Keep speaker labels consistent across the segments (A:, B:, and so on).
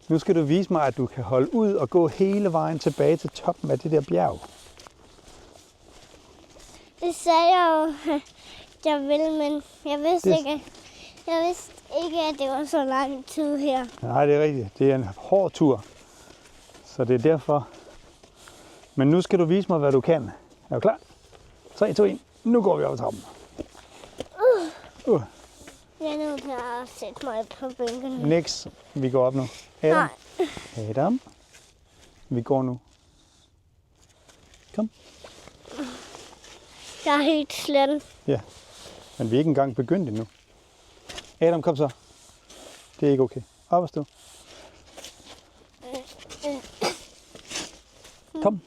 A: Nu skal du vise mig, at du kan holde ud og gå hele vejen tilbage til toppen af det der bjerg.
B: Det sagde jeg jo, jeg ville, men jeg vidste ikke, at det var så lang tid her.
A: Nej, det er rigtigt. Det er en hård tur. Så det er derfor. Men nu skal du vise mig, hvad du kan. Er du klar? 3, 2, 1. Nu går vi op ad trappen.
B: Jeg er nødt til at sætte mig på bænken.
A: Niks. Vi går op nu. Adam.
B: Nej.
A: Adam. Vi går nu. Kom.
B: Jeg er helt slet.
A: Ja. Men vi er ikke engang begyndt endnu. Adam, kom så. Det er ikke okay. Op og stå. Kom.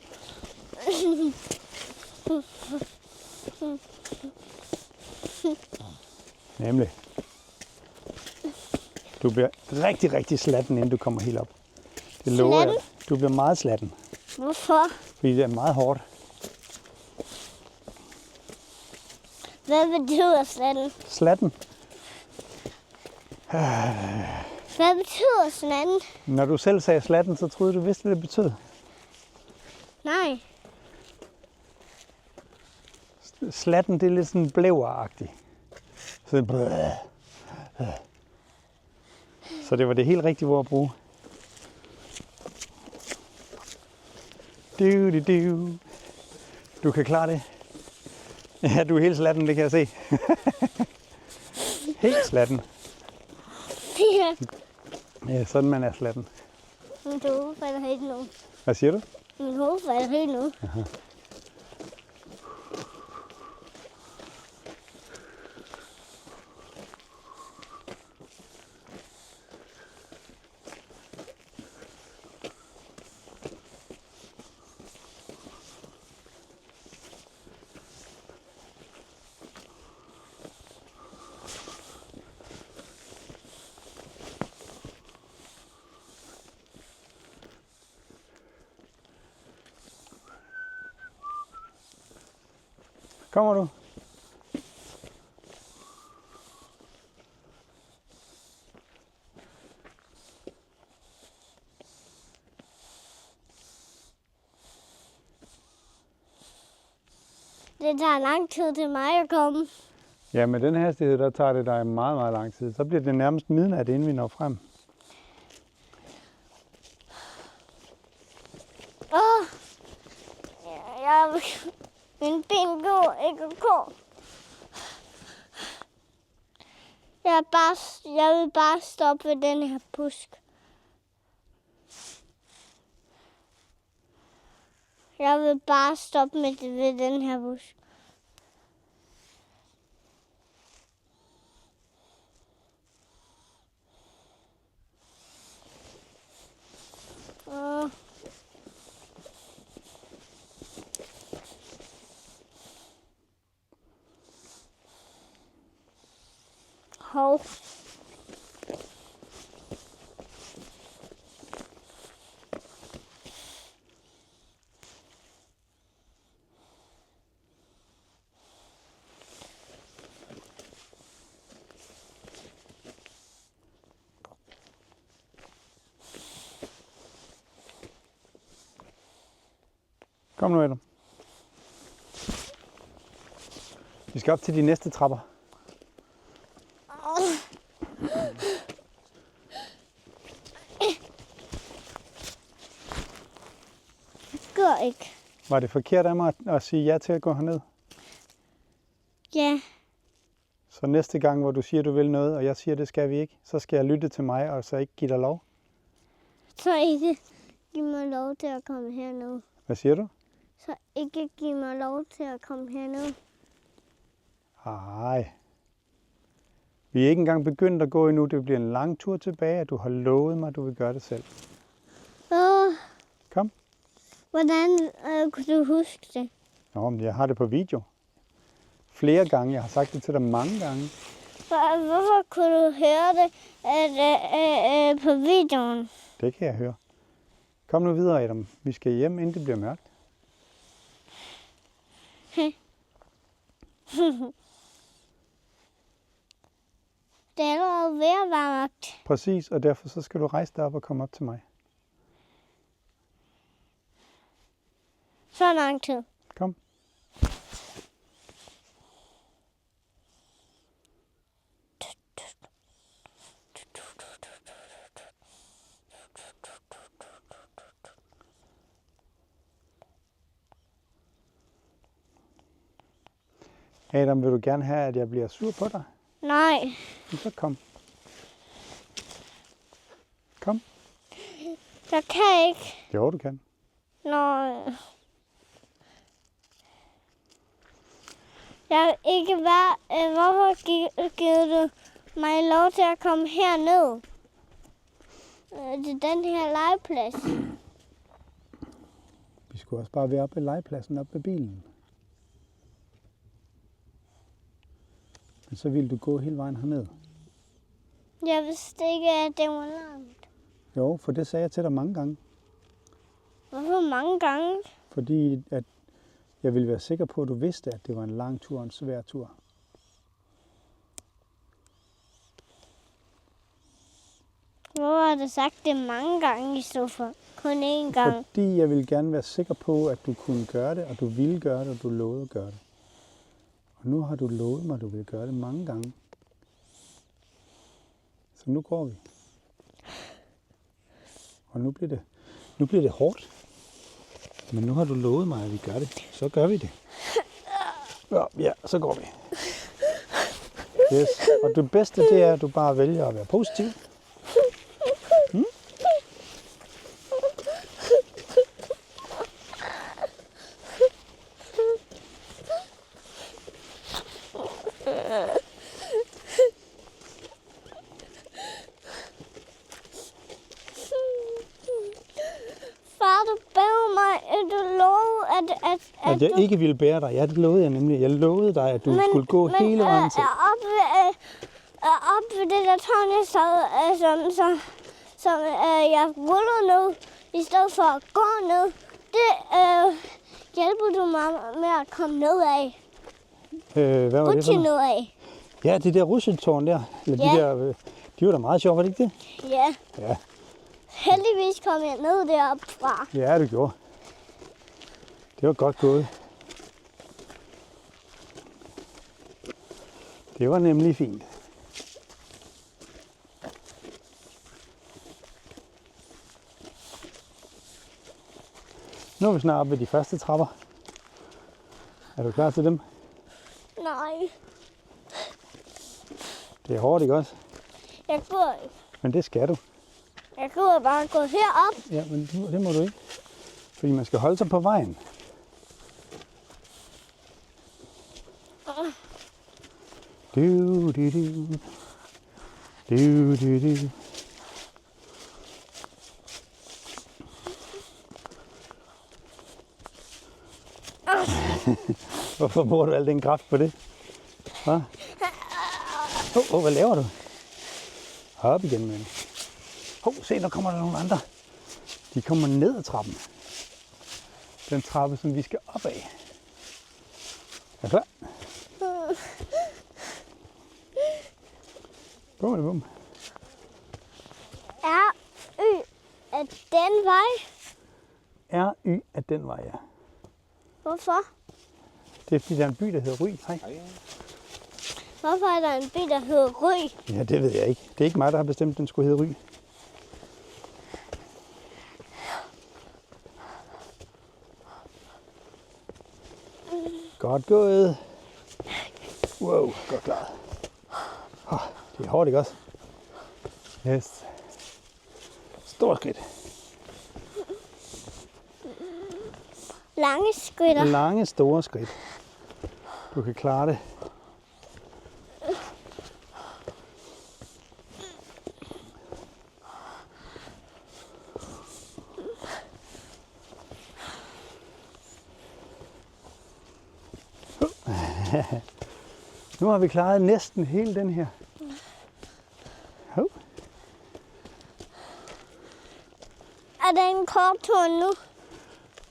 A: Nemlig. Du bliver rigtig, rigtig slatten, inden du kommer helt op. Det lover jeg. Du bliver meget slatten,
B: Hvorfor?
A: fordi det er meget hårdt.
B: Hvad betyder slatten?
A: Slatten?
B: Hvad betyder slatten?
A: Når du selv sagde slatten, så troede du vidste, hvad det betød.
B: Nej.
A: Slatten, det er lidt sådan blæveragtigt. Så det var det helt rigtige ord at bruge. Du kan klare det. Ja, du er helt slatten, det kan jeg se. Helt slatten. Ja, sådan man er slatten.
B: Min hoved falder helt nu.
A: Hvad siger du?
B: Min hoved falder helt nu.
A: Aha. Kommer du?
B: Det tager lang tid til mig at komme.
A: Ja, med den hastighed, der tager det dig meget, meget lang tid. Så bliver det nærmest midnat, inden vi når frem.
B: Min ben går ikke at gå. Jeg vil bare stoppe ved den her busk. Jeg vil bare stoppe ved den her busk. Hov.
A: Kom nu, Adam. Vi skal op til de næste trapper.
B: Gør ikke.
A: Var det forkert af mig at sige ja til at gå herned?
B: Ja.
A: Så næste gang, hvor du siger, du vil noget, og jeg siger, det skal vi ikke, så skal jeg lytte til mig, og så ikke give dig lov?
B: Så ikke give mig lov til at komme herned.
A: Hvad siger du?
B: Så ikke give mig lov til at komme herned.
A: Ej. Vi er ikke engang begyndt at gå endnu. Det bliver en lang tur tilbage, og du har lovet mig, at du vil gøre det selv. Kom.
B: Hvordan kunne du huske det?
A: Nå, men jeg har det på video. Flere gange. Jeg har sagt det til dig mange gange.
B: Hvorfor kunne du høre det på videoen?
A: Det kan jeg høre. Kom nu videre, Adam. Vi skal hjem, inden det bliver mørkt.
B: Det er allerede ved at være mørkt.
A: Præcis, og derfor så skal du rejse dig op og komme op til mig.
B: Så lang tid.
A: Kom. Adam, vil du gerne have, at jeg bliver sur på dig?
B: Nej.
A: Så kom. Kom.
B: Jeg kan ikke.
A: Jo, du kan.
B: Nej. Jeg vil ikke være... Hvorfor giver du mig lov til at komme herned? Til den her legeplads.
A: Vi skulle også bare være oppe ved legepladsen, oppe ved bilen. Men så ville du gå hele vejen herned.
B: Jeg vidste ikke, at det var langt.
A: Jo, for det sagde jeg til dig mange gange.
B: Hvorfor mange gange?
A: Fordi at jeg ville være sikker på, at du vidste, at det var en lang tur og en svær tur.
B: Hvor har du sagt det mange gange i stedet for kun én gang?
A: Fordi jeg ville gerne være sikker på, at du kunne gøre det, og du ville gøre det, og du lovede at gøre det. Og nu har du lovet mig, at du vil gøre det mange gange. Så nu går vi. Og nu bliver det hårdt. Men nu har du lovet mig, at vi gør det. Så gør vi det. Ja, så går vi. Yes. Og det bedste, det er, at du bare vælger at være positiv. At jeg ikke ville bære dig. Ja, det lovede jeg nemlig. Jeg lovede dig, at du skulle gå hele vejen til.
B: Op ved det der tårn, jeg sad, som jeg rullede ned, i stedet for at gå ned. Det hjælper du mig med at komme ned af.
A: Hvad var det for
B: ned af.
A: Ja, det der russetårn der. Eller
B: ja.
A: De der, de var da meget sjove, var det ikke det?
B: Ja.
A: Ja.
B: Heldigvis kom jeg ned deroppe fra.
A: Ja, du gjorde. Det var godt gået. Det var nemlig fint. Nu er vi snart oppe ved de første trapper. Er du klar til dem?
B: Nej.
A: Det er hårdt, ikke også?
B: Jeg går ikke.
A: Men det skal du.
B: Jeg kunne bare gå herop.
A: Ja, men det må du ikke. Fordi man skal holde sig på vejen. Du, du, du. Du, du, du. Hvorfor bruger du al den kraft på det? Hvad? Hvad laver du? Hop igen med den. Se, nu kommer der nogle andre. De kommer ned ad trappen. Den trappe, som vi skal op af. Er du klar? Bum.
B: R-Y er den vej.
A: R-Y er den vej, ja.
B: Hvorfor?
A: Det er fordi, der er en by, der hedder Ry. Hej.
B: Hvorfor er der en by, der hedder Ry?
A: Ja, det ved jeg ikke. Det er ikke mig, der har bestemt, at den skulle hedde Ry. Godt gået. Wow, godt klaret. Det er hårdt, ikke også? Yes. Stort skridt.
B: Lange skridt.
A: Lange, store skridt. Du kan klare det. Nu har vi klaret næsten hele den her.
B: Er det en kort tur nu?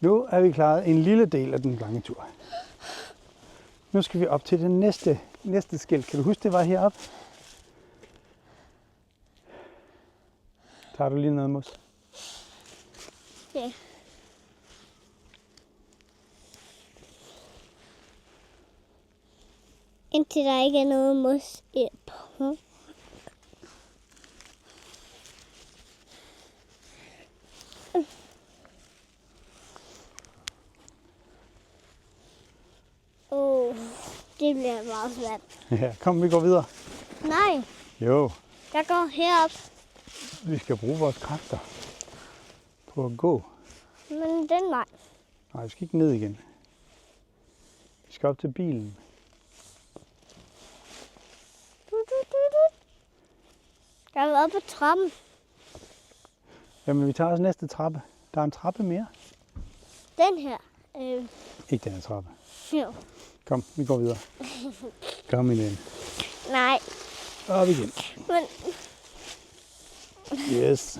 A: Nu er vi klaret en lille del af den lange tur. Nu skal vi op til den næste skilt. Kan du huske, det var heroppe? Tager du lige noget mos?
B: Ja. Indtil der ikke er noget mos på. Det bliver meget svært.
A: Ja, kom, vi går videre.
B: Nej,
A: Jo,
B: jeg går herop.
A: vi skal bruge vores kræfter på at gå.
B: Men den vej.
A: Nej, vi skal ikke ned igen. Vi skal op til bilen.
B: Jeg er oppe på trappen.
A: Jamen, vi tager også næste trappe. Der er en trappe mere.
B: Den her.
A: Ikke den her trappe.
B: Jo.
A: Kom, vi går videre. Kom min ven.
B: Nej,
A: Op igen.
B: men
A: Yes.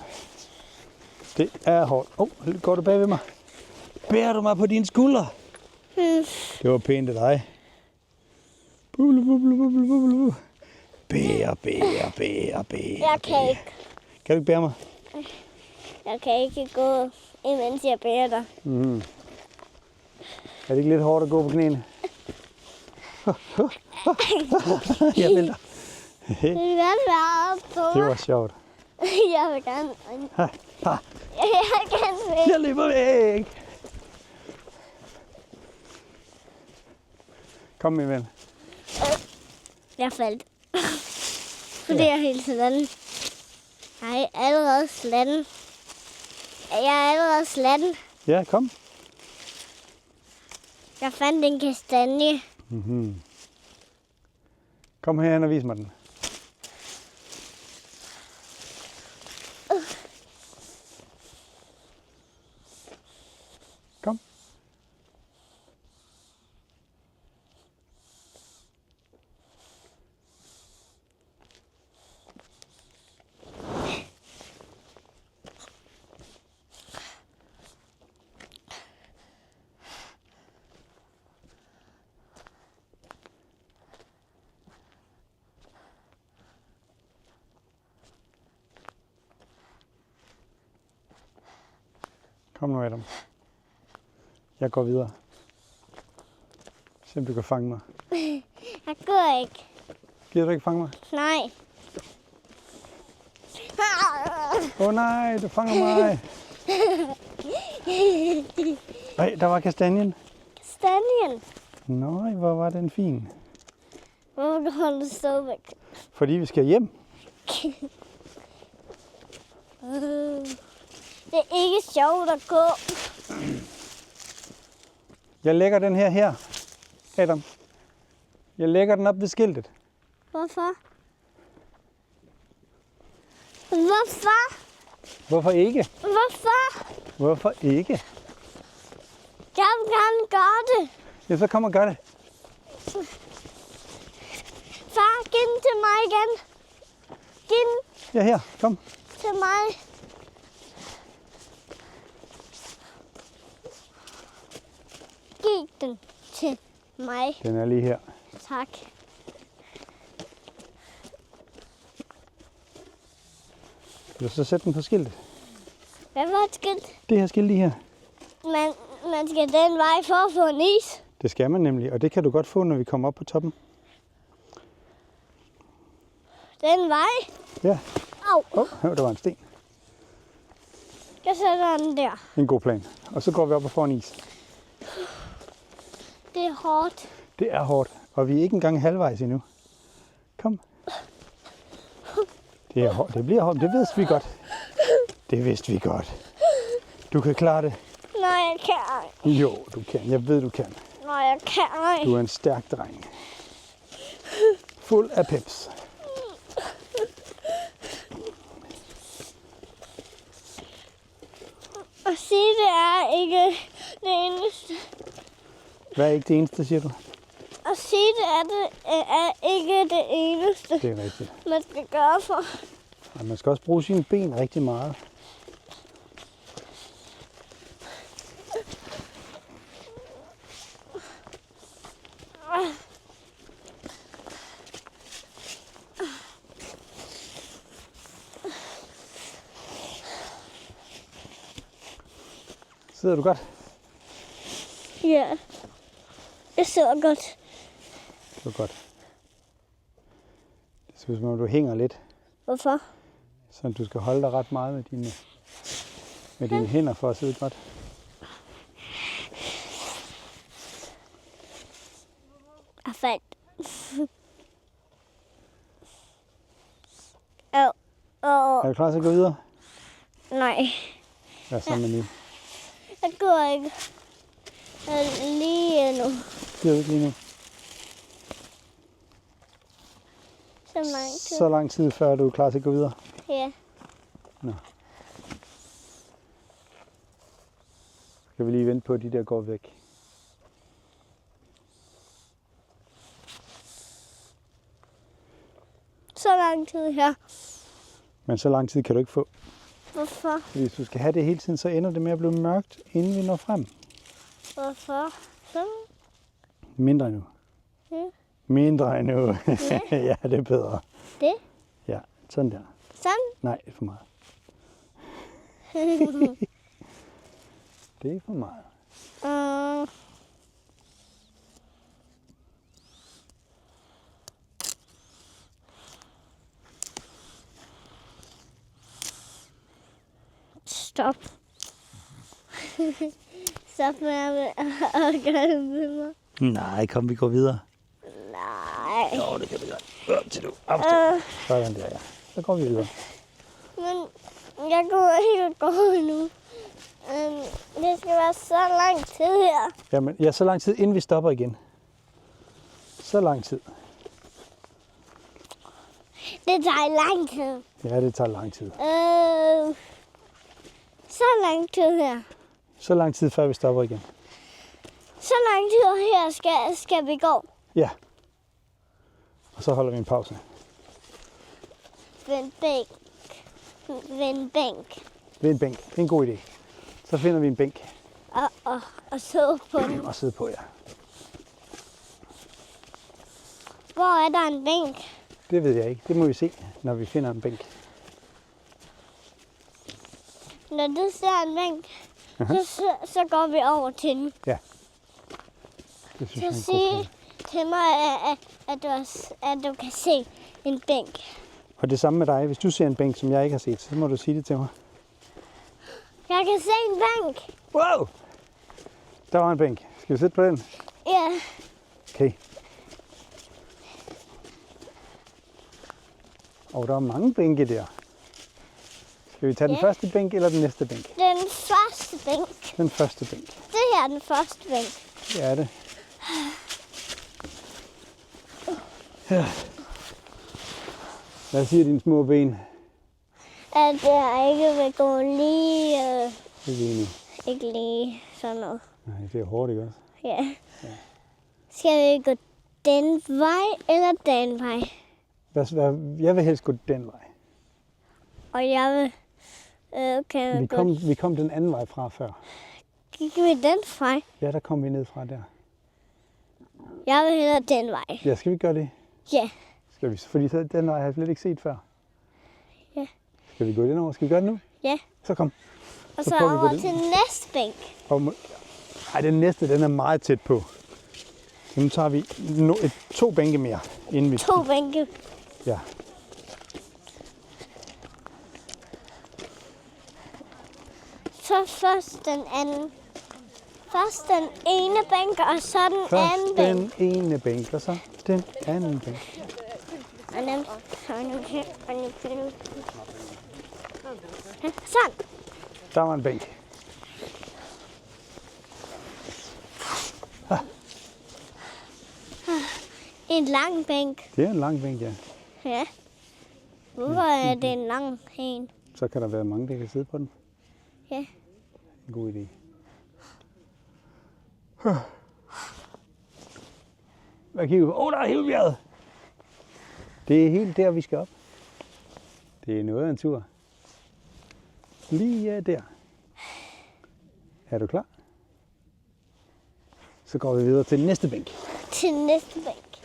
A: Det er hårdt. Går du bag ved mig? Bærer du mig på dine skuldre? Det var pænt af dig. Bubble, bubble, bubble, bubble. Bære.
B: jeg kan ikke.
A: Kan du ikke bære mig?
B: Jeg kan ikke gå, imens jeg bærer dig.
A: Mm. Er det ikke lidt hårdt at gå på knæene? Jeg vælter.
B: Det vil gerne være oppe på
A: Det
B: mig.
A: var sjovt.
B: Jeg vil gerne.
A: Ha.
B: Jeg vil gerne væk.
A: Jeg løber væk. Kom min ven.
B: Jeg faldt. Fordi jeg er helt sådan. Nej, allerede slatten. Jeg er allerede slatten.
A: Ja, kom.
B: Jeg fandt en kastanje.
A: Mm-hmm. Kom herhen og vis mig den. Kom. Kom nu, Adam. Jeg går videre. Se om du kan fange mig.
B: Jeg går ikke.
A: Gider du ikke fange mig?
B: Nej.
A: Nej, du fanger mig. Nej, der var kastanjen.
B: Kastanjen.
A: Nej, hvor var den fin.
B: Hvorfor holder du så væk?
A: Fordi vi skal hjem.
B: Det er ikke sjovt at gå.
A: Jeg lægger den her, Adam. Jeg lægger den op ved skiltet.
B: Hvorfor? Hvorfor?
A: Hvorfor ikke?
B: Hvorfor?
A: Hvorfor ikke?
B: Jeg vil gerne gøre det.
A: Ja, så kom og gør det.
B: Far, giv den til mig igen. Giv den
A: Ja, her. Kom.
B: til mig. Giv den til mig.
A: Den er lige her.
B: Tak.
A: Vil du så sætte den på skiltet?
B: Hvad var et skilt?
A: Det her skilt lige her.
B: Man skal den vej for at få en is.
A: Det skal man nemlig, og det kan du godt få, når vi kommer op på toppen.
B: Den vej.
A: Ja.
B: Au.
A: Der var en sten.
B: Jeg sætter den der.
A: En god plan. Og så går vi op og får en is.
B: Det er hårdt.
A: Det er hårdt, og vi er ikke engang halvvejs endnu. Kom. Det er hårdt. Det bliver hårdt. Det vidste vi godt. Det vidste vi godt. Du kan klare det.
B: Nej, jeg kan ej.
A: Jo, du kan. Jeg ved, du kan.
B: Nej, jeg kan ej.
A: Du er en stærk dreng. Fuld af peps.
B: Og sige, det er ikke det eneste.
A: Hvad er ikke det eneste, siger du?
B: At sige, det er ikke det eneste,
A: Det er rigtigt.
B: man skal gøre for.
A: Og man skal også bruge sine ben rigtig meget. Sidder du godt?
B: Ja. Jeg sidder godt.
A: Det er godt. Det ser ud som om du hænger lidt.
B: Hvorfor?
A: Så du skal holde dig ret meget med dine hænder for at sidde godt.
B: Jeg faldt. Åh.
A: Er du klar til at gå videre?
B: Nej,
A: Ja, sammen med lige.
B: jeg går ikke lige endnu.
A: Det er ikke lige nu.
B: Så lang tid.
A: Så lang tid før du er klar til at gå videre.
B: Ja.
A: Nå. Skal vi lige vente på, at de der går væk.
B: Så lang tid her.
A: Men så lang tid kan du ikke få.
B: Hvorfor?
A: Fordi hvis du skal have det hele tiden, så ender det med at blive mørkt, inden vi når frem.
B: Hvorfor? Så?
A: Mindre endnu.
B: Ja.
A: Mindre endnu.
B: Ja.
A: Ja, det er bedre.
B: Det?
A: Ja, sådan der.
B: Sådan?
A: Nej, det er for meget. Det er for meget.
B: Stop. Stop med at gøre det med mig.
A: Nej, kom, vi går videre.
B: Nej.
A: Jo, det kan vi godt. Op til du. Op til du. Sådan der, ja. Så går vi videre.
B: Men jeg går ikke gå nu. Det skal være så lang tid her.
A: Jamen, ja, så lang tid, inden vi stopper igen. Så lang tid.
B: Det tager lang tid.
A: Ja, det tager lang tid.
B: Så lang tid her.
A: Så lang tid, før vi stopper igen.
B: Så lang tid her skal vi gå.
A: Ja. Og så holder vi en pause.
B: Ved en bænk. Ved en bænk.
A: Ved en bænk. Det er en god idé. Så finder vi en bænk
B: Og så på den.
A: og sidde på, ja.
B: Hvor er der en bænk?
A: Det ved jeg ikke. Det må vi se, når vi finder en bænk.
B: Når du ser en bænk, så går vi over til den.
A: Ja. Det synes jeg
B: Så
A: er en god
B: sig
A: plan.
B: til mig, at du kan se en bænk.
A: Og det samme med dig. Hvis du ser en bænk, som jeg ikke har set, så må du sige det til mig.
B: Jeg kan se en bænk.
A: Wow! Der var en bænk. Skal vi sætte på den?
B: Ja.
A: Okay. Og der er mange bænke der. Skal vi tage den
B: Ja.
A: første bænk eller den næste bænk?
B: Den første bænk.
A: Den første bænk.
B: Det her er den første bænk.
A: Det er det. Ja. Hvad siger dine små ben?
B: At jeg ikke vil gå lige...
A: Ikke lige nu.
B: ikke lige sådan noget.
A: Nej, det er hårdt, ikke også?
B: Ja. Skal vi gå den vej eller den vej?
A: Jeg vil helst gå den vej.
B: Og jeg vil...
A: Vi kom den anden vej fra før.
B: Gik vi den vej?
A: Ja, der kom vi ned fra der.
B: Jeg vil hellere den vej.
A: Ja, skal vi gøre det?
B: Ja.
A: Skal vi? Fordi den vej har jeg slet ikke set før.
B: Ja.
A: Skal vi gå den over? Skal vi gøre det nu?
B: Ja.
A: Så kom.
B: Og
A: Så
B: så
A: prøver vi at gå
B: over
A: den.
B: til næste bænk.
A: Ej, den næste, den er meget tæt på. Så nu tager vi 2 bænke mere, inden vi...
B: 2 bænke.
A: Ja.
B: Så først den anden. Først den ene bænk, og så den anden bænk.
A: Først den ene bænk, og så den anden bænk.
B: Sådan.
A: Der var en bænk.
B: En lang bænk.
A: Det er en lang bænk, ja.
B: Ja. Hvorfor er det en lang en?
A: Så kan der være mange, der kan sidde på den.
B: Ja.
A: En god idé. Hvad kigger vi på? Der er Himmelbjerget. Det er helt der, vi skal op. Det er noget af en tur. Lige der. Er du klar? Så går vi videre til næste bænk.
B: Til næste bænk.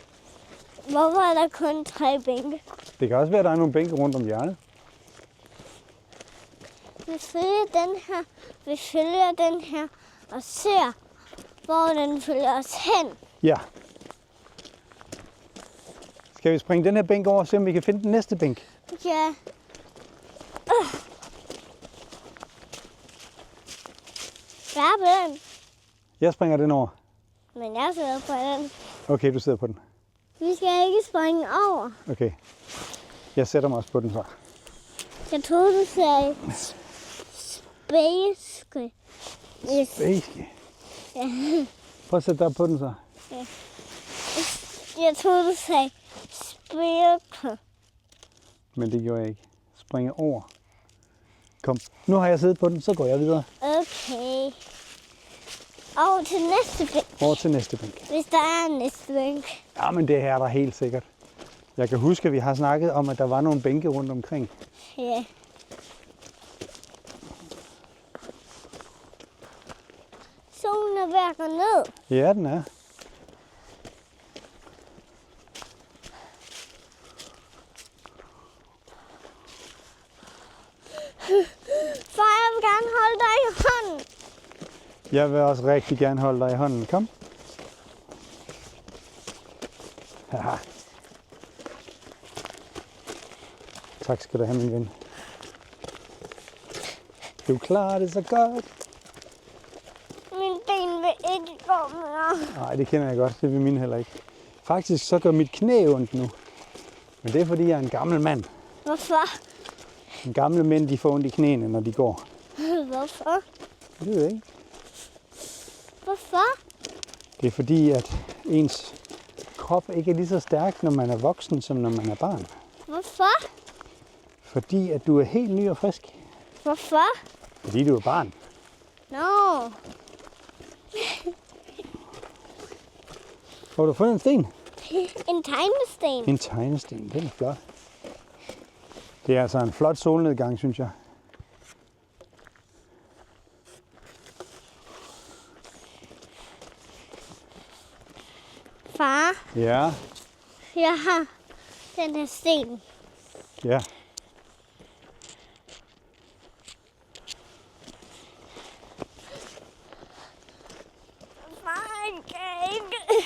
B: Hvorfor er der kun 3 bænke?
A: Det kan også være, at der er nogle bænke rundt om hjørnet.
B: Vi følger den her og ser, hvor den følger os hen.
A: Ja. Skal vi springe den her bænk over og se, om vi kan finde den næste bænk?
B: Ja. Hvad er på den?
A: Jeg springer den over.
B: Men jeg sidder på den.
A: Okay, du sidder på den.
B: Vi skal ikke springe over.
A: Okay. Jeg sætter mig også på den så.
B: Jeg troede, du sagde space.
A: Space.
B: Ja.
A: Prøv at sætte dig på den så.
B: Jeg troede, du sagde spirke.
A: Men det gjorde jeg ikke. Springe over. Kom. Nu har jeg siddet på den, så går jeg videre.
B: Okay. Over til næste bænk.
A: Over til næste bænk.
B: Hvis der er en næste bænk.
A: Ja, men det her er der helt sikkert. Jeg kan huske, at vi har snakket om, at der var nogle bænke rundt omkring.
B: Ja. Solen er ved at gå ned.
A: Ja, den er.
B: For jeg vil gerne holde dig i hånden.
A: Jeg vil også rigtig gerne holde dig i hånden. Kom. Haha. Tak skal du have, min ven. Du klarer det så godt.
B: Min ben vil ikke gå mere.
A: Nej, det kender jeg godt. Det vil mine heller ikke. Faktisk så gør mit knæ ondt nu. Men det er, fordi jeg er en gammel mand.
B: Hvorfor?
A: En gamle mænd, de får ondt i knæene, når de går.
B: Hvorfor?
A: Det ved jeg ikke.
B: Hvorfor?
A: Det er fordi, at ens krop ikke er lige så stærk, når man er voksen, som når man er barn.
B: Hvorfor?
A: Fordi at du er helt ny og frisk.
B: Hvorfor?
A: Fordi du er barn.
B: Nå.
A: Har du fundet en sten?
B: En tegnesten.
A: En tegnesten, den er flot. Det er altså en flot solnedgang, synes jeg.
B: Far,
A: Ja,
B: jeg har den her sten.
A: ja.
B: Far, jeg kan ikke.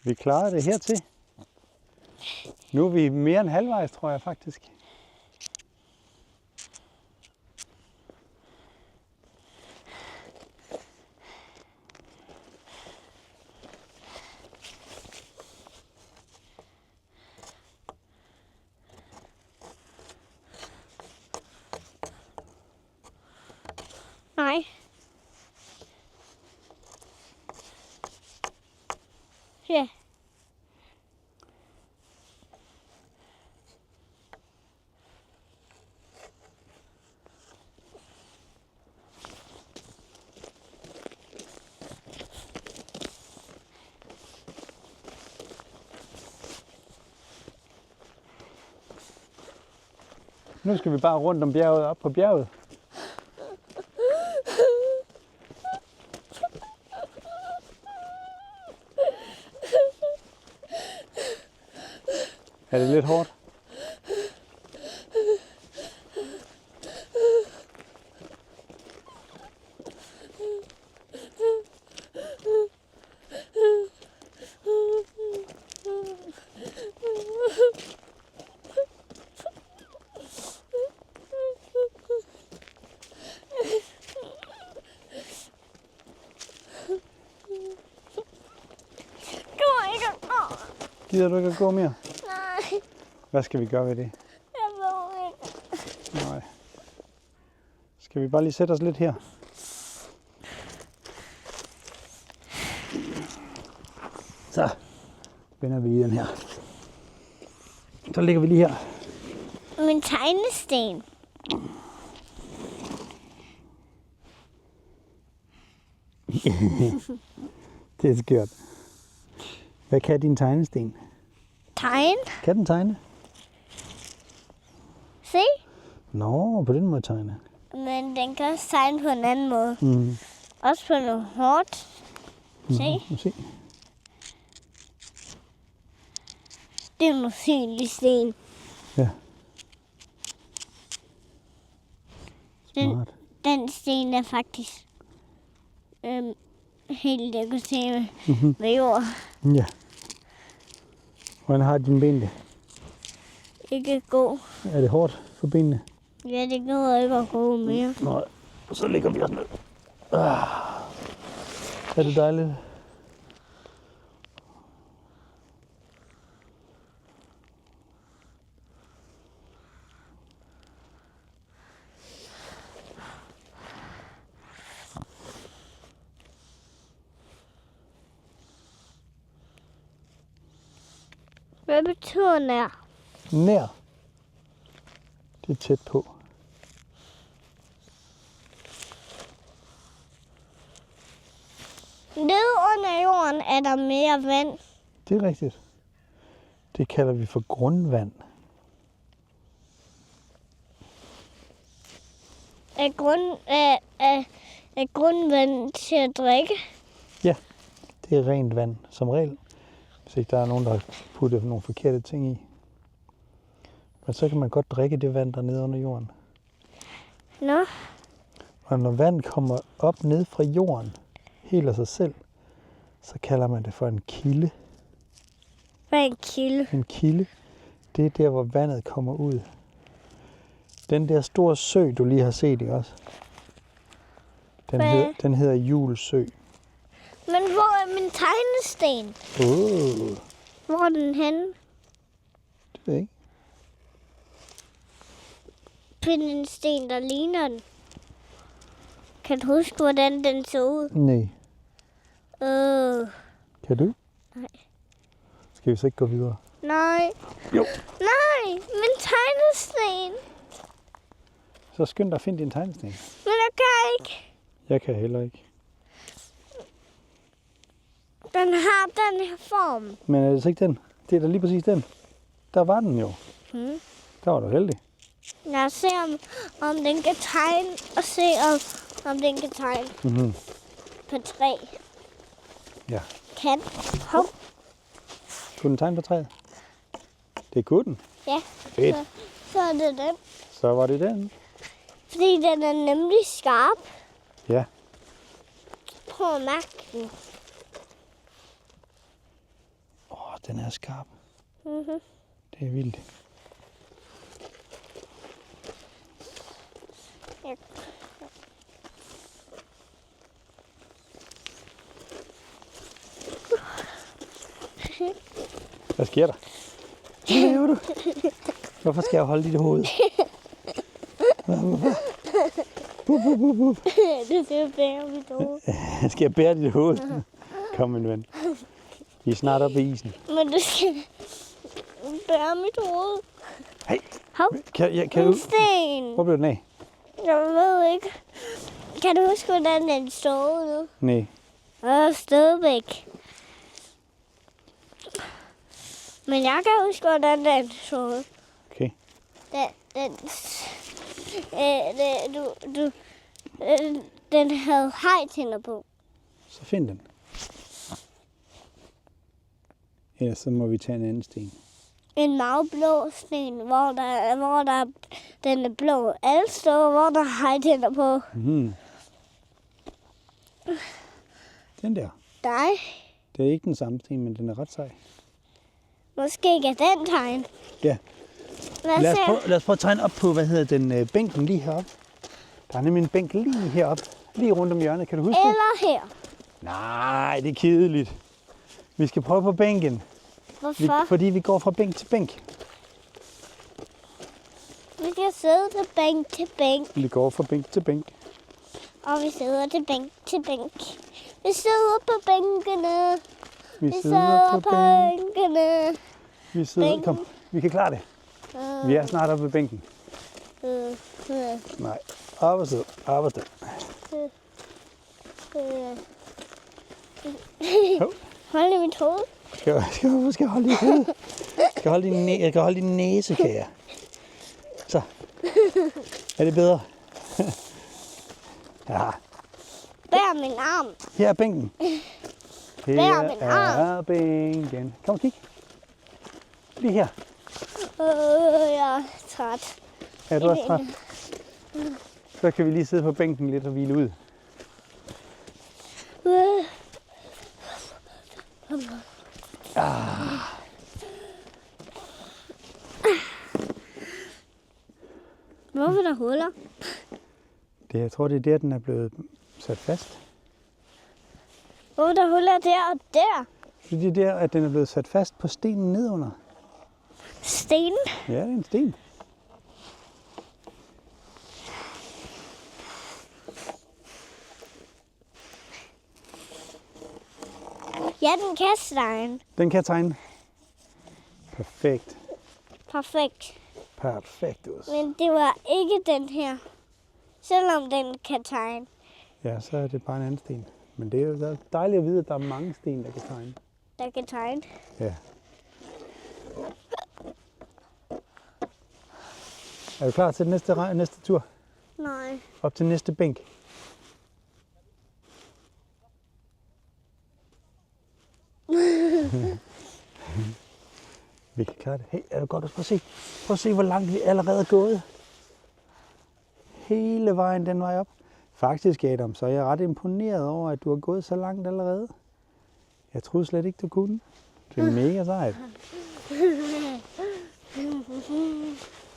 A: Vi klarede det hertil. Nu er vi mere end halvvejs, tror jeg faktisk.
B: Nej. Ja.
A: Nu skal vi bare rundt om bjerget, op på bjerget. Er det lidt hårdt? Gider du ikke at gå mere?
B: Nej,
A: Hvad skal vi gøre ved det?
B: jeg ved ikke.
A: Nej. Skal vi bare lige sætte os lidt her? Så vender vi lige den her. Så ligger vi lige her.
B: Min tegnesten.
A: Det er skørt. Hvad kan din tegnesten?
B: Tegn.
A: Kan den tegne?
B: Se.
A: Nå, på den måde tegne.
B: Men den kan også tegne på en anden måde.
A: Mm.
B: Også på noget hårdt. Se.
A: Se.
B: Det er en usynlig sten.
A: Ja.
B: Den,
A: Smart.
B: den sten er faktisk helt jeg kunne se med jord.
A: Ja. Hvordan har dine ben det?
B: Ikke god.
A: Er det hårdt for benene?
B: Ja, det går ikke at gå mere.
A: Nej. Så ligger vi os ned. Er det dejligt?
B: Hvad betyder nær?
A: Nær. Det er tæt på.
B: Nede under jorden er der mere vand.
A: Det er rigtigt. Det kalder vi for grundvand.
B: Er grundvand til at drikke?
A: Ja, det er rent vand som regel. Hvis ikke der er nogen, der har puttet nogle forkerte ting i. Men så kan man godt drikke det vand, der er nede under jorden.
B: Nå,
A: Og når vand kommer op ned fra jorden, helt af sig selv, så kalder man det for en kilde.
B: hvad er en kilde?
A: En kilde, det er der, hvor vandet kommer ud. Den der store sø, du lige har set, ikke også? Den hedder Juels Sø.
B: Men hvor er min tegnesten? Hvor er den henne?
A: Det ved jeg ikke.
B: Find en sten, der ligner den. Kan du huske, hvordan den så ud?
A: Nej. Kan du?
B: Nej.
A: Skal vi så ikke gå videre?
B: Nej.
A: Jo.
B: Nej, min tegnesten.
A: Så skynd dig at finde din tegnesten.
B: Men jeg kan ikke.
A: Jeg kan heller ikke.
B: Den har den her form.
A: Men er det så ikke den? Det er da lige præcis den. Der var den jo. Der var du heldig.
B: Lad os se, om den kan tegne, og se, om den kan tegne på træ.
A: Ja.
B: Kan. Hov.
A: Kunne den tegne på træet? Det kunne den.
B: Ja.
A: Fedt.
B: Så er det den.
A: Så var det den.
B: Fordi den er nemlig skarp.
A: Ja.
B: Prøv at mærke den.
A: Den er skarp.
B: Mm-hmm.
A: Det er vildt.
B: Ja.
A: Hvad sker der? Hvad laver du? Hvorfor skal jeg holde dit hoved?
B: Du skal bære mit hoved.
A: Skal jeg bære dit hoved? Kom, min ven. Vi er snart oppe i isen.
B: Men du skal bære mit hoved.
A: Hey,
B: Hov.
A: kan
B: En
A: du...
B: sten.
A: Hvor blev den af?
B: Jeg ved ikke. Kan du huske, hvordan den stod nu?
A: Nej.
B: Stødbæk. Men jeg kan huske, hvordan den stod.
A: Okay.
B: Den havde hajtænder på.
A: Så find den. Ellers så må vi tage en anden sten.
B: En meget blå sten, hvor den er blå. Alle steder, hvor der er hajtænder på.
A: Den der.
B: Nej,
A: Det er ikke den samme sten, men den er ret sej.
B: måske ikke er den tegn.
A: Ja.
B: Lad os se.
A: Lad os prøve at tegne op på, bænken lige heroppe. Der er nemlig en bænk lige heroppe. Lige rundt om hjørnet. Kan du huske det?
B: Eller her.
A: Nej, det er kedeligt. Vi skal prøve på bænken.
B: Hvorfor?
A: Fordi vi går fra bænk til bænk.
B: Vi kan sidde til bænk til bænk.
A: Vi går fra bænk til bænk.
B: Og vi sidder til bænk til bænk. Vi sidder på bænkene.
A: Vi sidder på
B: bænkene.
A: Vi sidder... Kom, vi kan klare det. Vi er snart oppe ved bænken. Nej. Op og sidde. Op og stå.
B: Hold i mit hoved.
A: Skal jeg holde dit hoved? Jeg kan holde din næse, kære. Så. Er det bedre? Ja.
B: Bær min arm.
A: Her er bænken. Her
B: Bær min arm.
A: er bænken. Kom og kig. Lige her.
B: Jeg er træt.
A: Er du også træt? Så kan vi lige sidde på bænken lidt og hvile ud.
B: Hvorfor er der huller?
A: Jeg tror, det er der, den er blevet sat fast.
B: Hvorfor er der huller der og der?
A: Det er der, at den er blevet sat fast på stenen nedunder.
B: Sten?
A: Ja, det er en sten.
B: Ja, den kan tegne.
A: Den kan tegne. Perfekt.
B: Perfekt.
A: Perfektus.
B: Men det var ikke den her. Selvom den kan tegne.
A: Ja, så er det bare en anden sten. Men det er jo dejligt at vide, at der er mange sten, der kan tegne.
B: Der kan tegne.
A: Ja. Er du klar til næste tur?
B: Nej.
A: Op til næste bænk. Vi kan klare det. Hey, er det godt? Prøv at se, hvor langt vi allerede er gået. Hele vejen den vej op. Faktisk, Adam, så er jeg ret imponeret over, at du har gået så langt allerede. Jeg troede slet ikke, du kunne. Det er mega sejt.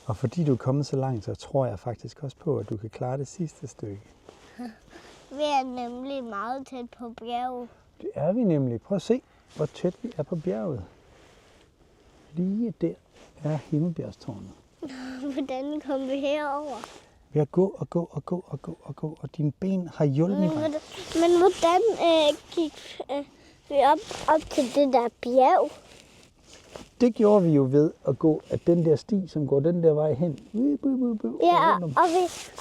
A: Og fordi du er kommet så langt, så tror jeg faktisk også på, at du kan klare det sidste stykke.
B: Vi er nemlig meget tæt på bjerget.
A: Det er vi nemlig. Prøv at se, hvor tæt vi er på bjerget. Lige der er Himmelbjergstårnet.
B: Hvordan kom vi herover?
A: Ved at gå og gå og gå og gå og gå, og dine ben har hjulpet mig.
B: Men hvordan gik vi op til det der bjerg?
A: Det gjorde vi jo ved at gå af den der sti, som går den der vej hen.
B: Ja,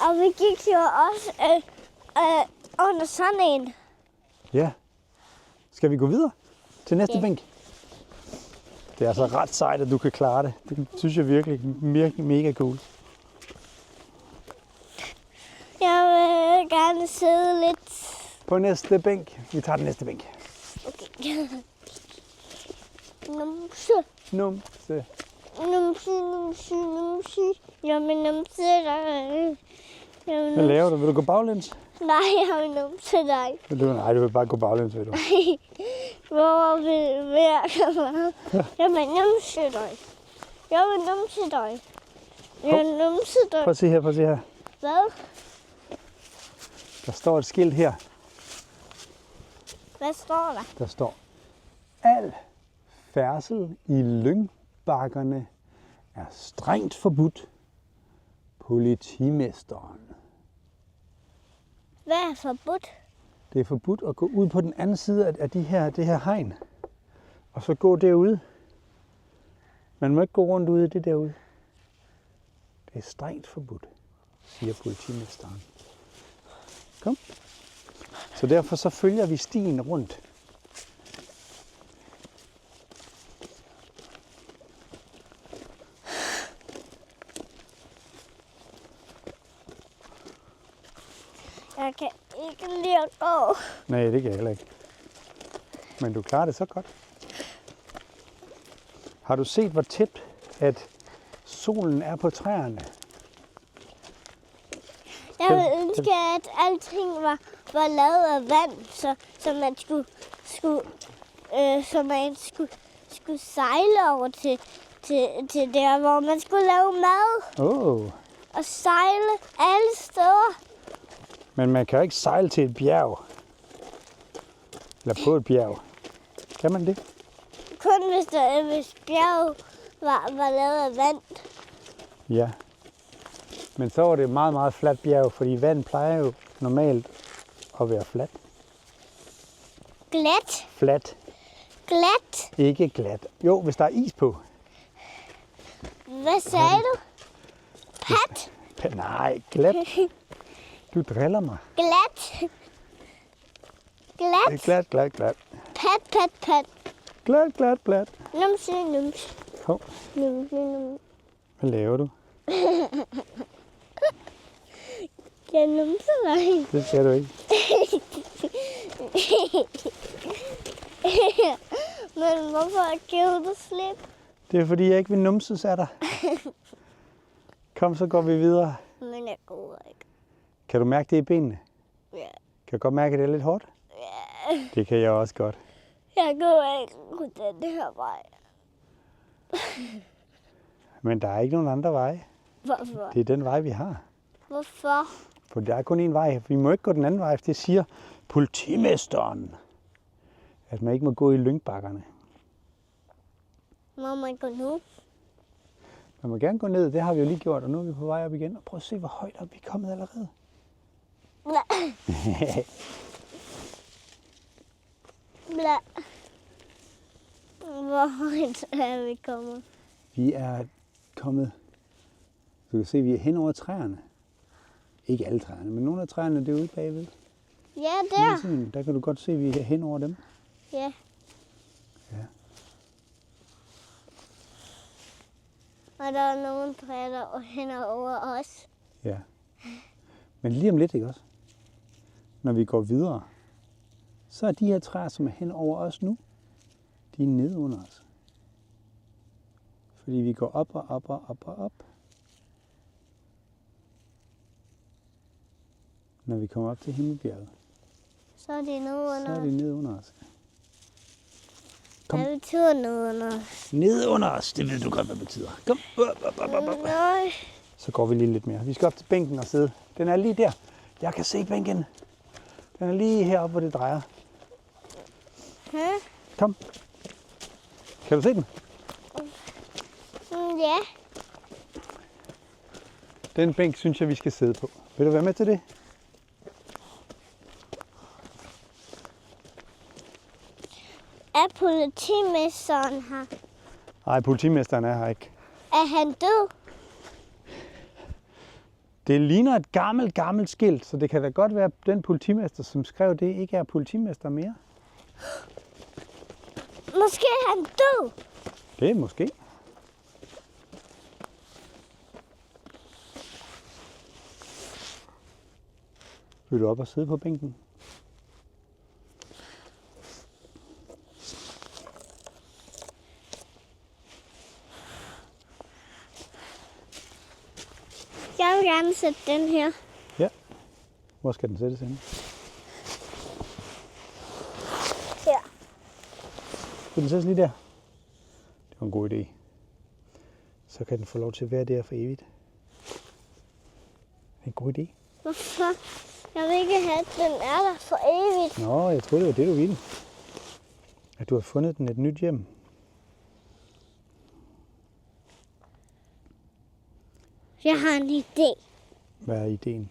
B: og vi gik jo også under sådan en.
A: Ja. Skal vi gå videre til næste bænk? Det er altså ret sejt, at du kan klare det. Det synes jeg virkelig mega cool.
B: Jeg vil gerne sidde lidt.
A: På næste bænk. Vi tager den næste bænk.
B: Okay. Numse.
A: Numse.
B: Numse, numse, numse. Jamen, numse dig.
A: Hvad laver du? Vil du gå baglæns?
B: Nej, jeg vil numse dig.
A: Nej, du vil bare gå baglæns, ved du.
B: Hvor vil jeg komme? Jeg vil numse dig. Jeg vil numse dig. Jeg vil numse dig.
A: Prøv at se her,
B: Hvad?
A: Der står et skilt her.
B: Hvad står der?
A: Der står, al færdsel i lyngbakkerne er strengt forbudt. Politimesteren.
B: Hvad er forbudt?
A: Det er forbudt at gå ud på den anden side af det her hegn. Og så gå derude. Man må ikke gå rundt ude i det derude. Det er strengt forbudt, siger politimesteren. Kom. Så derfor så følger vi stien rundt.
B: Jeg kan ikke lide at gå.
A: Nej, det kan jeg heller ikke. Men du klarer det så godt. Har du set, hvor tæt at solen er på træerne?
B: Jeg ville ønske, at alting var lavet af vand, så man skulle sejle over til der, hvor man skulle lave mad. Og sejle alle steder.
A: Men man kan jo ikke sejle til et bjerg. Eller på et bjerg. Kan man det?
B: Kun hvis bjerget var lavet af vand.
A: Ja. Men så var det et meget, meget fladt bjerg, fordi vand plejer jo normalt at være fladt.
B: Glat.
A: Fladt.
B: Glat.
A: Ikke glat. Jo, hvis der er is på.
B: Hvad sagde du? Pat.
A: Nej, glat. Du driller mig.
B: Glat. Glat.
A: Glat, glat, glat.
B: Pat.
A: Glat, glat, glat.
B: Numse.
A: Hov.
B: Numse.
A: Hvad laver du?
B: Jeg numse dig.
A: Det skal du ikke.
B: Men hvorfor giver du slip?
A: Det er fordi, jeg ikke vil numses af dig. Kom, så går vi videre.
B: Men jeg går ikke.
A: Kan du mærke det i benene?
B: Ja.
A: Kan du godt mærke, at det er lidt hårdt?
B: Ja.
A: Det kan jeg også godt.
B: Jeg går ikke på den her vej.
A: Men der er ikke nogen andre veje.
B: Hvorfor?
A: Det er den vej, vi har.
B: Hvorfor?
A: For der er kun én vej. Vi må ikke gå den anden vej, for det siger politimesteren. At man ikke må gå i lyngbakkerne.
B: Må man gå nu?
A: Man må gerne gå ned, det har vi jo lige gjort, og nu er vi på vej op igen. Og prøv at se, hvor højt op vi er kommet allerede.
B: Bla. Bla. Hvor højt er vi kommet?
A: Vi er kommet, du kan se, vi er hen over træerne. Ikke alle træerne, men nogle af træerne derude bagved.
B: Ja, der.
A: Der kan du godt se, at vi er hen over dem.
B: Ja.
A: Ja.
B: Og der er nogle træer, der hænder over os.
A: Ja. Men lige om lidt, ikke også? Når vi går videre, så er de her træer, som er hen over os nu, de er nede under os. Fordi vi går op og op og op og op. Når vi kommer op til Himmelbjerget,
B: Så er det nede under
A: så er
B: os.
A: det nede under os. Kom.
B: Hvad betyder nede under os?
A: Nede under os, det ved du godt, hvad det betyder. Kom. Op.
B: Nej.
A: Så går vi lige lidt mere. Vi skal op til bænken og sidde. Den er lige der. Jeg kan se bænken. Den er lige heroppe, hvor det drejer.
B: Hæ?
A: Kom. Kan du se den?
B: Ja.
A: Den bænk synes jeg, vi skal sidde på. Vil du være med til det?
B: Er politimesteren her?
A: Nej, politimesteren er her ikke.
B: Er han død?
A: Det ligner et gammelt skilt, så det kan da godt være, at den politimester, som skrev det, ikke er politimester mere.
B: Måske er han død.
A: Det er måske. Vil du op og sidde på bænken?
B: Jeg vil gerne sætte den her.
A: Ja. Hvor skal den sættes henne?
B: Her.
A: Skal den sættes lige der? Det var en god idé. Så kan den få lov til at være der for evigt. Det er en god idé.
B: Hvorfor? Jeg vil ikke have, at den er der for evigt.
A: Nå, jeg troede, det var det, du ville. At du har fundet den et nyt hjem.
B: Jeg har en idé.
A: Hvad er ideen?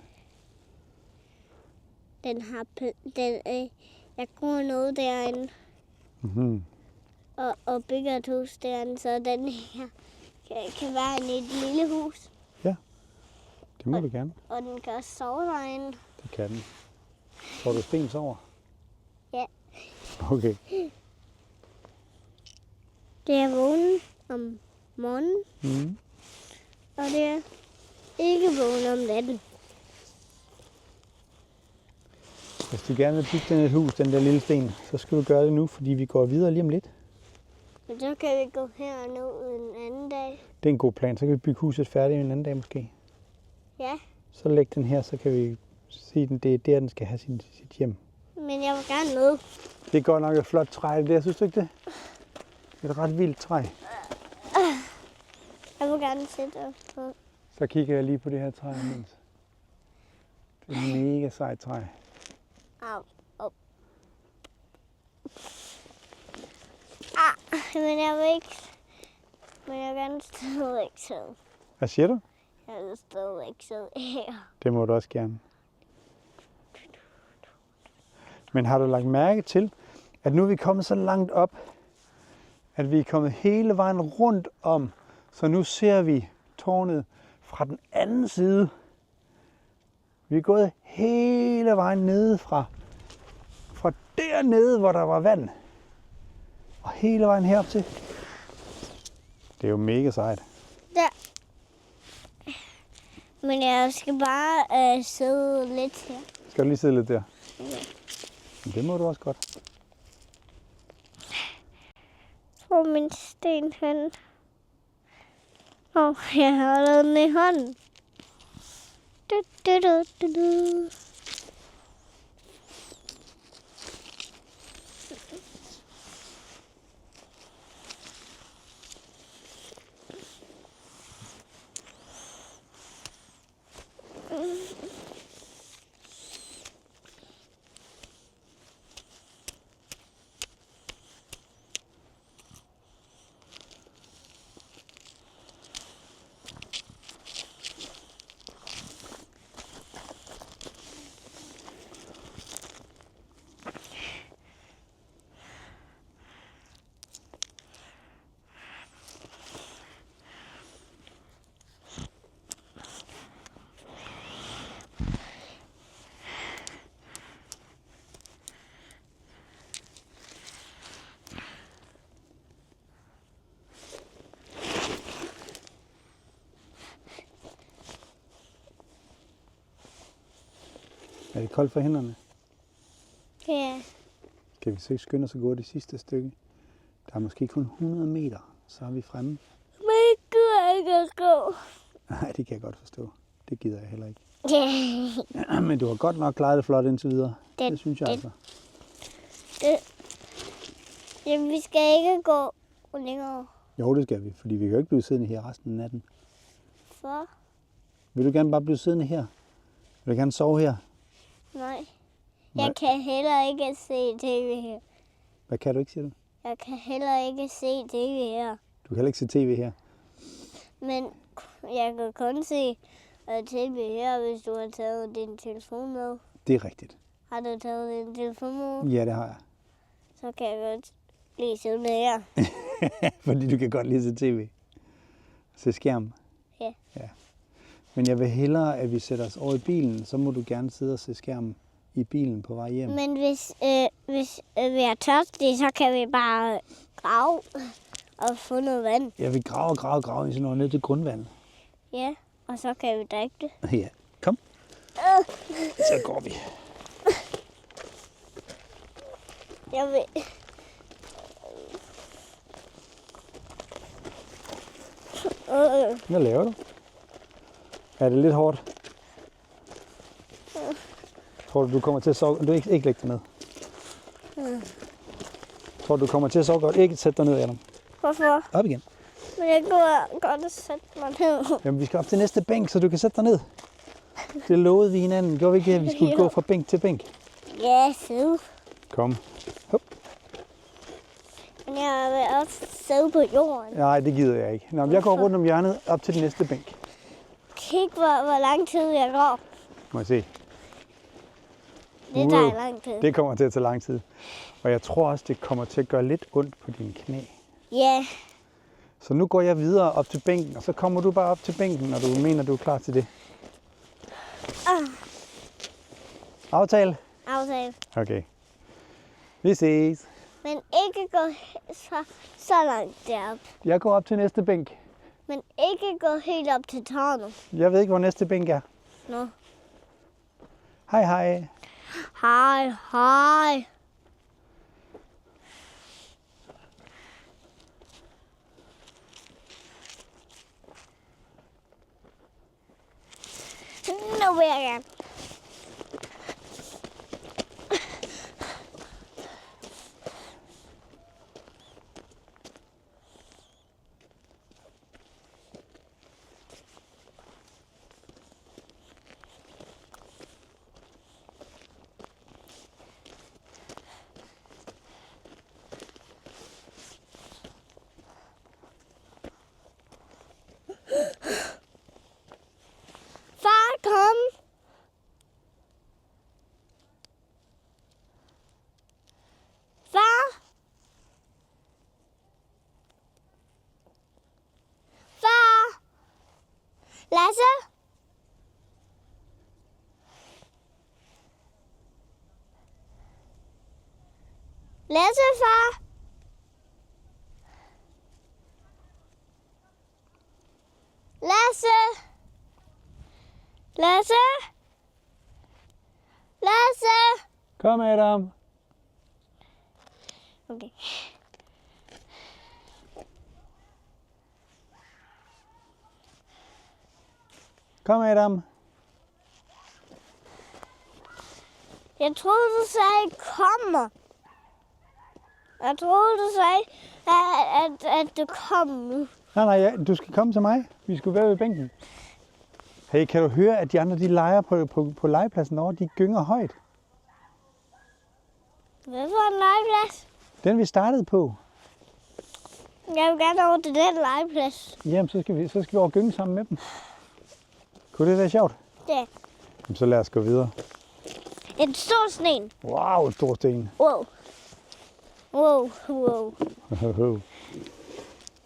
B: Jeg går noget derinde
A: Mm-hmm.
B: og bygger et hus derinde, så den her kan være i et lille hus.
A: Det må du gerne.
B: Og den kan også sove derinde.
A: Det kan den. Får du sten sover?
B: Ja.
A: Okay.
B: Det er vågen om morgenen,
A: Mm.
B: og det er ikke vågen om natten.
A: Hvis du gerne vil bygge den et hus, den der lille sten, så skal du gøre det nu, fordi vi går videre lige om lidt.
B: Men så kan vi gå her og nu en anden dag.
A: Det er en god plan. Så kan vi bygge huset færdigt en anden dag måske.
B: Ja,
A: Så læg den her, så kan vi sige, at det er der, den skal have sit hjem.
B: men jeg vil gerne med.
A: Det er godt nok et flot træ, det der. Synes du ikke det? Det er et ret vildt træ.
B: Jeg vil gerne sætte os på.
A: Så kigger jeg lige på det her træ imens. Det er et mega sejt træ.
B: Au. Men jeg vil ikke. Men jeg vil gerne stadigvæk sidde.
A: Hvad siger du?
B: Jeg vil stadigvæk sidde her.
A: Det må du også gerne. Men har du lagt mærke til, at nu er vi kommet så langt op, at vi er kommet hele vejen rundt om, så nu ser vi tårnet fra den anden side. Vi er gået hele vejen nede fra dernede, hvor der var vand, og hele vejen herop til. Det er jo mega sejt.
B: Der. Men jeg skal bare sidde lidt her.
A: Skal du lige sidde lidt der?
B: Ja.
A: Men det må du også godt.
B: Hvor er min sten hen? Jeg holder den i hånden. Du, du, du, du, du.
A: Er det koldt for hænderne?
B: Ja.
A: Kan vi så ikke skynde os at gå det sidste stykke? Der er måske kun 100 meter, så er vi fremme.
B: Men jeg gider ikke at gå.
A: Nej, det kan jeg godt forstå. Det gider jeg heller ikke.
B: Ja.
A: Men du har godt nok klaret det flot indtil videre. Det synes jeg altså.
B: Jamen, vi skal ikke gå længere.
A: Jo, det skal vi, fordi vi kan jo ikke blive siddende her resten af natten.
B: For?
A: Vil du gerne bare blive siddende her? Vil du gerne sove her?
B: Nej. Jeg kan heller ikke se tv her.
A: Hvad kan du ikke, siger du?
B: Jeg kan heller ikke se tv her.
A: Du kan heller ikke se tv her.
B: Men jeg kan kun se tv her, hvis du har taget din telefon med.
A: Det er rigtigt.
B: Har du taget din telefon med?
A: Ja, det har jeg.
B: Så kan jeg godt blive siddende her.
A: Fordi du kan godt lide se tv. Se skærm.
B: Ja.
A: Men jeg vil hellere, at vi sætter os over i bilen. Så må du gerne sidde og se skærmen i bilen på vej hjem.
B: Men hvis vi er tørstige, så kan vi bare grave og få noget vand.
A: Ja, vi graver, indtil vi når ned til grundvandet.
B: Ja, og så kan vi drikke det.
A: Ja, kom. Så går vi.
B: Jeg vil...
A: Hvad laver du? Er det lidt hårdt? Tror du kommer til at sove? Du ikke lægge det ned. Tror du kommer til at sove godt? Ikke sætte dig ned, Adam.
B: Hvorfor?
A: Op igen.
B: Men jeg går godt at sætte mig ned.
A: Jamen, vi skal op til næste bænk, så du kan sætte dig ned. Det lovede vi hinanden. Gjorde vi ikke, at vi skulle gå fra bænk til bænk?
B: Ja, så.
A: Kom. Hop.
B: Men jeg vil også sidde på jorden.
A: Nej, det gider jeg ikke. Nå, men jeg går rundt om hjørnet op til den næste bænk.
B: Kig, hvor lang tid jeg går.
A: Må jeg se.
B: Det tager lang tid.
A: Det kommer til at tage lang tid. Og jeg tror også, det kommer til at gøre lidt ondt på dine knæ.
B: Ja.
A: Så nu går jeg videre op til bænken, og så kommer du bare op til bænken, når du mener, du er klar til det. Aftale?
B: Aftale.
A: Okay. Vi ses.
B: Men ikke gå så langt derop.
A: Jeg går op til næste bænk.
B: Men ikke gå helt op til tårnet.
A: Jeg ved ikke, hvor næste bænk er.
B: Nå.
A: Hej, hej.
B: Hej, hej. Nu vil jeg gerne. Far, kom. Far. Far. Lasse. Lasse, far. Lasse. Lasse. Lasse.
A: Kom, Adam.
B: Okay.
A: Kom Adam.
B: Jeg troede, du sagde kommer. Jeg troede, du sagde, at du kom nu.
A: Nej, ja, du skal komme til mig. Vi skulle være ved bænken. Hey, kan du høre, at de andre de leger på legepladsen over? De gynger højt.
B: Hvad for en legeplads?
A: Den vi startede på.
B: Jeg vil gerne over til den legeplads.
A: Jamen, så skal vi over gynge sammen med dem. Kunne det være sjovt?
B: Ja.
A: Jamen, så lad os gå videre.
B: En stor sten.
A: Wow, en stor sten.
B: Wow.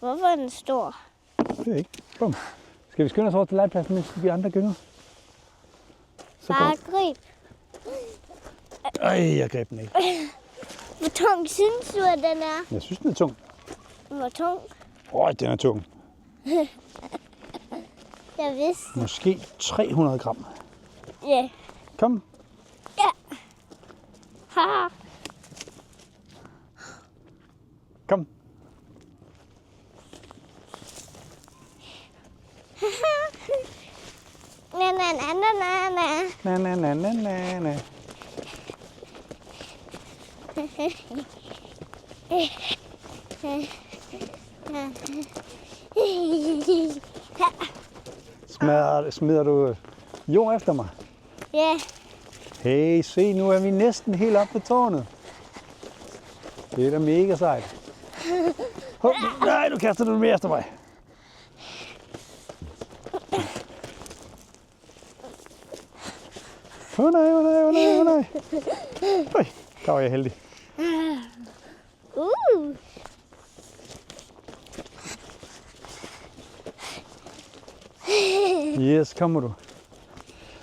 B: Hvorfor er den stor?
A: Det er ikke. Bum. Skal vi skynde os over til legepladsen, mens vi andre gynger?
B: Bare grib.
A: Jeg greb den ikke.
B: Hvor tung synes du, at den er?
A: Jeg synes, den er tung.
B: Hvor tung?
A: Den er tung.
B: Jeg vidste.
A: Måske 300 gram.
B: Ja.
A: Kom.
B: Ja. Ha.
A: Kom.
B: Na na na na na na.
A: Na na na na na na. Smider du jord efter mig?
B: Ja.
A: Hey, se, nu er vi næsten helt oppe på tårnet. Det er da mega sejt. Nej, nu kaster du mere efter mig. Nej. Øj, der var jeg heldig. Yes, kommer du.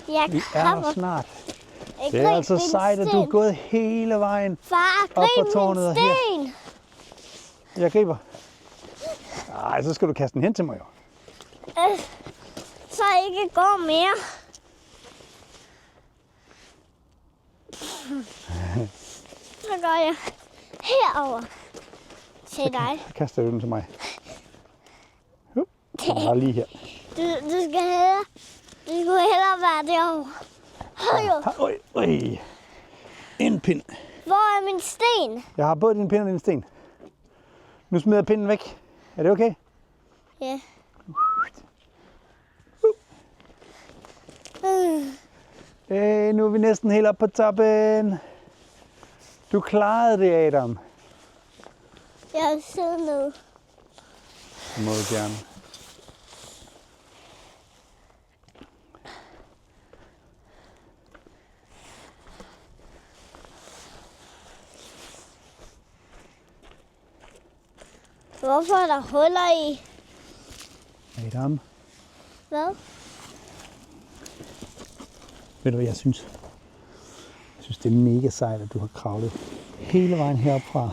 B: Jeg
A: Vi er
B: kommer.
A: der snart.
B: Jeg
A: Det er
B: grib
A: altså
B: din
A: sejt, at du er
B: sten.
A: gået hele vejen.
B: Far,
A: op på
B: grib
A: tårnet og
B: min
A: her.
B: sten.
A: Jeg griber. Nej, så skal du kaste den hen til mig jo.
B: Så jeg ikke går mere. Så går jeg herover til dig.
A: Så kaster du den til mig. Den var lige her.
B: Du skal hellere. Du skulle hellere være derovre.
A: Øj. En pind.
B: Hvor er min sten?
A: Jeg har både din pind og din sten. Nu smider jeg pinden væk. Er det okay?
B: Ja.
A: Hey, nu er vi næsten helt oppe på toppen. Du klarede det, Adam.
B: Jeg sidder nu.
A: Det må du gerne.
B: Hvorfor er der huller i?
A: Adam,
B: Hvad?
A: ved du hvad jeg synes? Jeg synes, det er mega sejt, at du har kravlet hele vejen heropfra.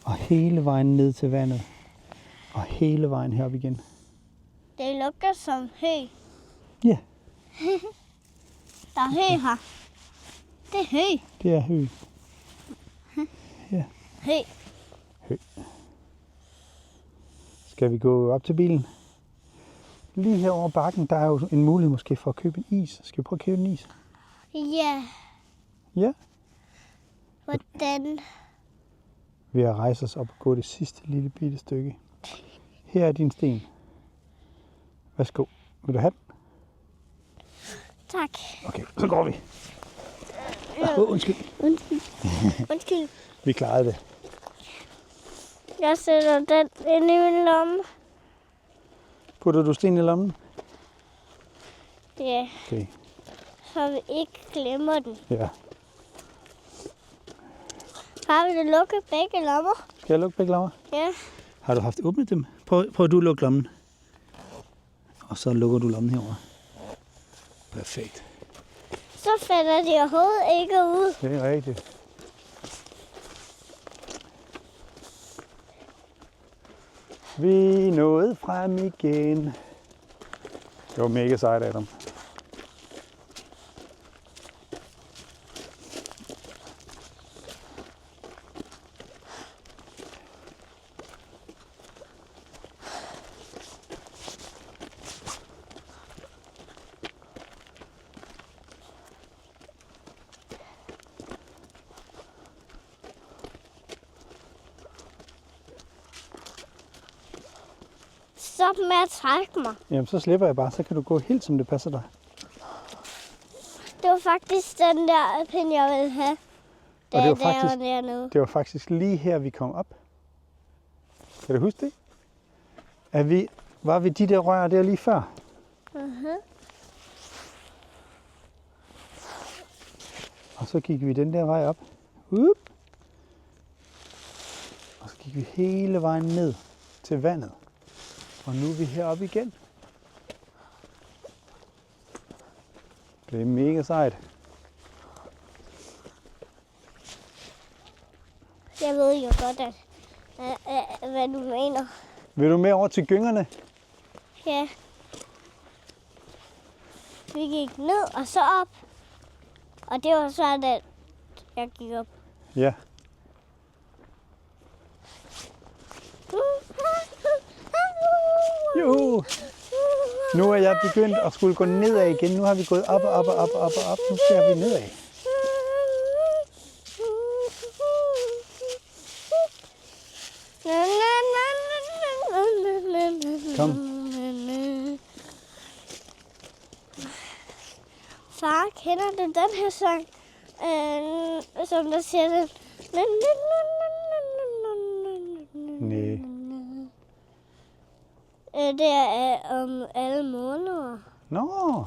A: Og hele vejen ned til vandet. Og hele vejen herop igen.
B: Det lugter som hø.
A: Ja,
B: Der er hø her. Det er hø.
A: det er hø.
B: Hø.
A: Skal vi gå op til bilen? Lige her over bakken, der er jo en mulighed måske for at købe en is. Skal vi prøve at købe en is?
B: Ja.
A: Ja.
B: Hvordan?
A: Ved at rejse os op og gå det sidste lille bitte stykke. Her er din sten. Værsgo. Vil du have den?
B: Tak.
A: Okay, så går vi. Undskyld.
B: Undskyld.
A: Vi klarede det.
B: Jeg sætter den ind i min lomme.
A: Putter du sten i lommen?
B: Ja,
A: Okay.
B: så vi ikke glemmer den.
A: Ja.
B: Har vi det lukket begge lommer?
A: Skal jeg lukke begge lommer?
B: Ja.
A: Har du haft åbnet dem? Prøv du at lukke lommen. Og så lukker du lommen herover. Perfekt.
B: Så falder de overhovedet ikke ud.
A: Det er rigtigt. Vi er nået frem igen. Det var mega sejt, Adam.
B: stoppe med at trække mig.
A: Jamen, så slipper jeg bare. Så kan du gå helt, som det passer dig.
B: Det var faktisk den der pind, jeg ville have.
A: Og det var
B: Da jeg
A: faktisk-
B: var dernede.
A: Det var faktisk lige her, vi kom op. Kan du huske det? Var vi de der rør der lige før? Og så gik vi den der vej op. Og så gik vi hele vejen ned til vandet. Og nu er vi heroppe igen. Det er mega sejt.
B: Jeg ved jo godt, hvad du mener.
A: Vil du med over til gyngerne?
B: Ja. Vi gik ned og så op. Og det var så, at jeg gik op.
A: Ja. Juhu! Nu er jeg begyndt at skulle gå nedad igen. Nu har vi gået op og op og op og op og op. Nu skal vi nedad. Kom.
B: Far, kender du den her sang? Som der siger den.
A: Nej.
B: Det er om alle måneder.
A: Nå.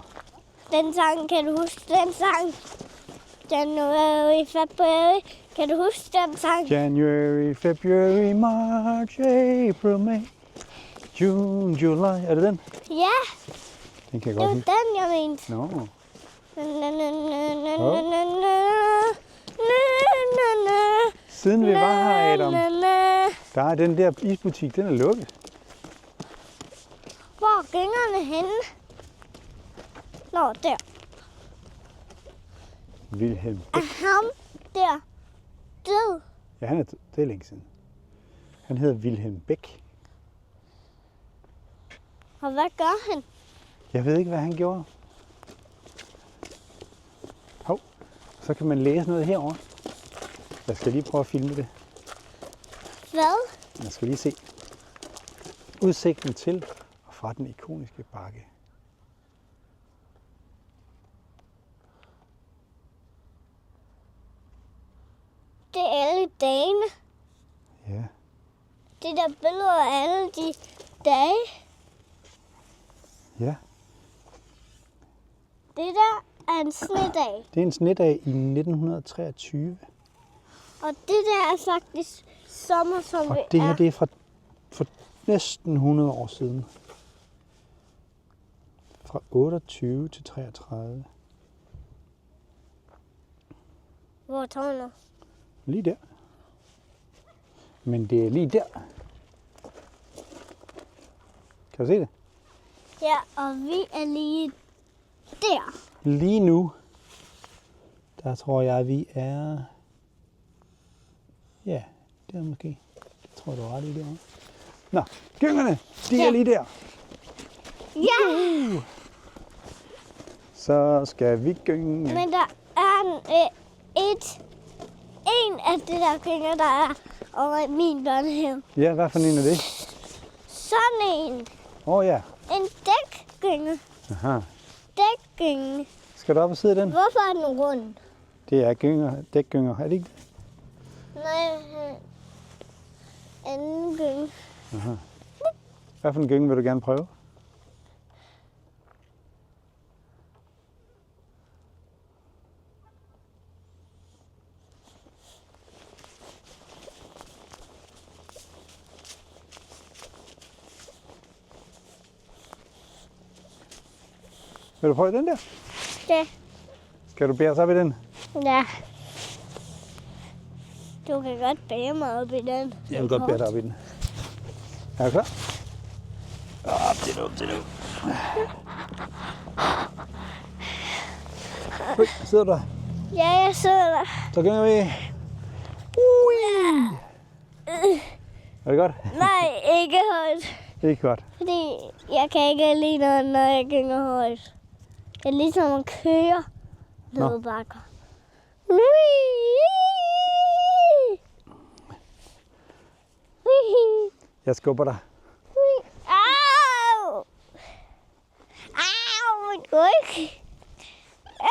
B: Den sang, kan du huske den sang? January, February. Kan du huske den sang?
A: January, February, March, April, May, June, July. Er det den?
B: Ja,
A: Den kan jeg
B: det
A: godt
B: var
A: huske.
B: den, jeg mente.
A: Nå. Siden vi var her, Adam, der er den der isbutik, den er lukket.
B: Hvor er gyngerne henne? Nå, der.
A: Wilhelm.
B: Er ham der død?
A: Ja, det er længe siden. Han hedder Wilhelm Beck.
B: Og hvad gør han?
A: Jeg ved ikke, hvad han gjorde. Hov, så kan man læse noget herover. Jeg skal lige prøve at filme det.
B: Hvad?
A: Jeg skal lige se udsigten til og fra den ikoniske bakke.
B: Det er alle dagene.
A: Ja,
B: Det der billeder af alle de dage.
A: ja.
B: Det der er en snedag.
A: Det er en snedag i 1923.
B: Og det der er faktisk sommer, som
A: Og
B: vi
A: det her,
B: er.
A: det er fra næsten 100 år siden. Fra 28 til 33.
B: Hvor er tårnet?
A: Lige der. Men det er lige der. Kan du se det?
B: Ja, og vi er lige der.
A: Lige nu, der tror jeg, vi er... Ja, det er måske. Det tror jeg, du er ret i det. Nå, gyngerne, de er
B: Ja.
A: lige der.
B: Ja,
A: Så skal vi gynge.
B: men der er en af de der gynger, der er over i min børnehave.
A: Ja, hvad for en er det?
B: Sådan en.
A: Ja.
B: En dækgynge.
A: Aha.
B: Dækgynge.
A: Skal du op og sidde i den?
B: Hvorfor er den rund?
A: Det er gynger, dækgynger, er det ikke det?
B: Nej, anden gynge.
A: Hvad for en gynge vil du gerne prøve? Vil du prøve den der?
B: Ja.
A: Skal du bære os op i den?
B: Ja. Du kan godt bage mig op i den.
A: Jeg vil godt bære dig op i den. Er du klar? Op til nu. Sidder du der?
B: Ja, jeg sidder der.
A: Så gynger vi. Er det godt?
B: Nej, ikke højt.
A: Ikke godt.
B: Fordi jeg kan ikke lide noget, når jeg gynger højt. Det er ligesom at køre
A: Nå.
B: ned bakker.
A: Jeg skubber dig.
B: Ui. Ui. Ui.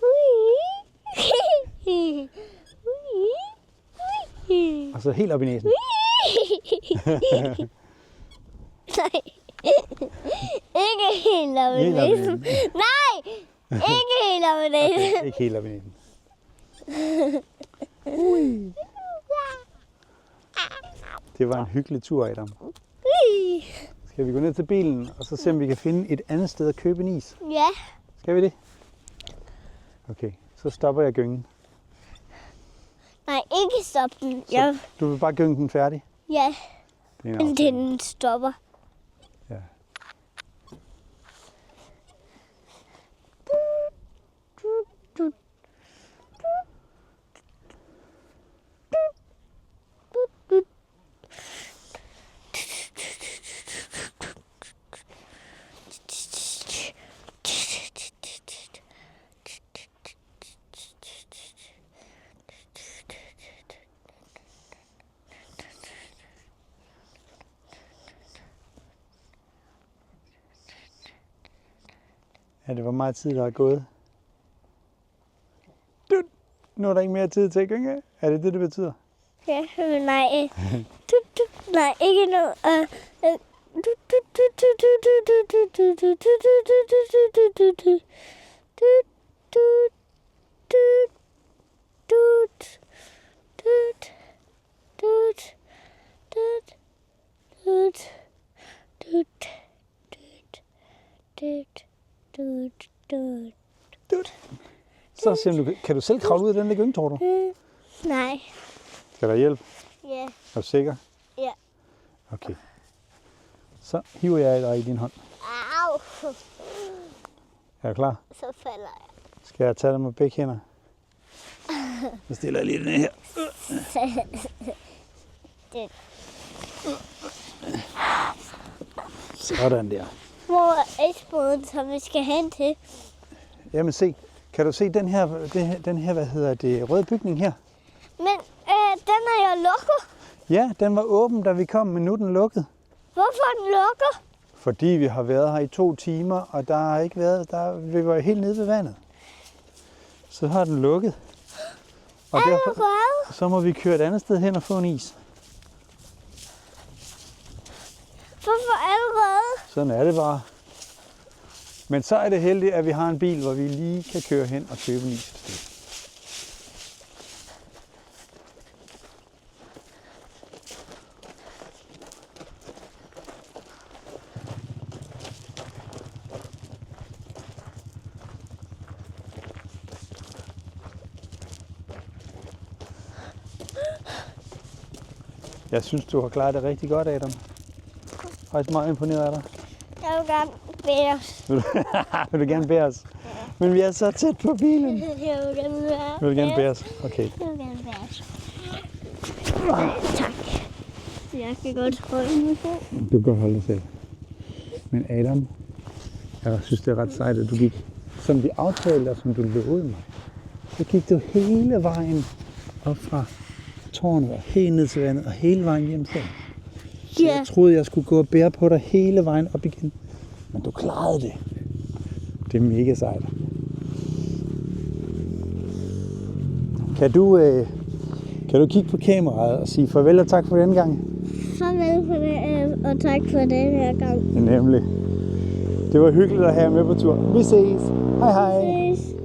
B: Ui. Ui. Ui.
A: Og så helt op i næsen.
B: Nej. Ikke helt op i
A: Helt op i
B: næsen. Nej. Ikke helt op i næsen.
A: Okay, ikke helt op i næsen. Det var en hyggelig tur, Adam.
B: Ui.
A: Skal vi gå ned til bilen, og så se, om vi kan finde et andet sted at købe en is?
B: Ja.
A: Skal vi det? Okay, så stopper jeg gyngen.
B: Nej, ikke stop den.
A: Så du vil bare gynge den færdig?
B: Ja,
A: Det er en
B: men
A: aftale.
B: den stopper.
A: Ja. Ja, det var meget tid, der er gået. Nu er der ikke mere tid til at gynge. Er det det, det betyder?
B: Ja, men nej. Nej, ikke nu.
A: Så se, om du kan du selv kravle ud af den der gynge, tror du?
B: Nej.
A: Skal der hjælp?
B: Ja.
A: Er du sikker?
B: Ja.
A: Okay. Så hiver jeg dig i din hånd.
B: Au.
A: Er du klar?
B: Så falder jeg.
A: Skal jeg tage dig med begge hænder? Så stiller jeg lige den her.
B: Den.
A: Sådan der.
B: Hvor er eksporten, som vi skal hen til?
A: Jamen se, kan du se den her, hvad hedder det, røde bygning her?
B: Men den er jo lukket.
A: Ja, den var åben, da vi kom, men nu er den lukket.
B: Hvorfor er den lukket?
A: Fordi vi har været her i 2 timer, og der har ikke været, vi var helt nede ved vandet. Så har den lukket. Og derfor, så må vi køre et andet sted hen og få en is.
B: Hvorfor allerede?
A: Sådan er det bare. Men så er det heldigt, at vi har en bil, hvor vi lige kan køre hen og købe en is et sted. Jeg synes, du har klaret det rigtig godt, Adam. Jeg er meget imponeret af dig.
B: Jeg vil gerne bære os.
A: Vil du gerne bære os? Men vi er så tæt på bilen.
B: Jeg vil gerne bære os.
A: Vil du gerne bære os? Okay.
B: Jeg vil gerne bære os. Tak. Jeg kan godt holde mig selv.
A: Du kan holde dig selv. Men Adam, jeg synes, det er ret sejt, at du gik, som vi aftalte og som du lovede mig. Så gik du hele vejen op fra tårnet og helt ned til vandet og hele vejen hjem til. Så jeg troede, jeg skulle gå og bære på dig hele vejen op igen. Men du klarede det. Det er mega sejt. Kan du kigge på kameraet og sige farvel og tak for den gang?
B: Farvel for det, og tak for den her gang.
A: Nemlig. Det var hyggeligt at have jer med på tur. Vi ses. Hej hej.
B: Vi ses.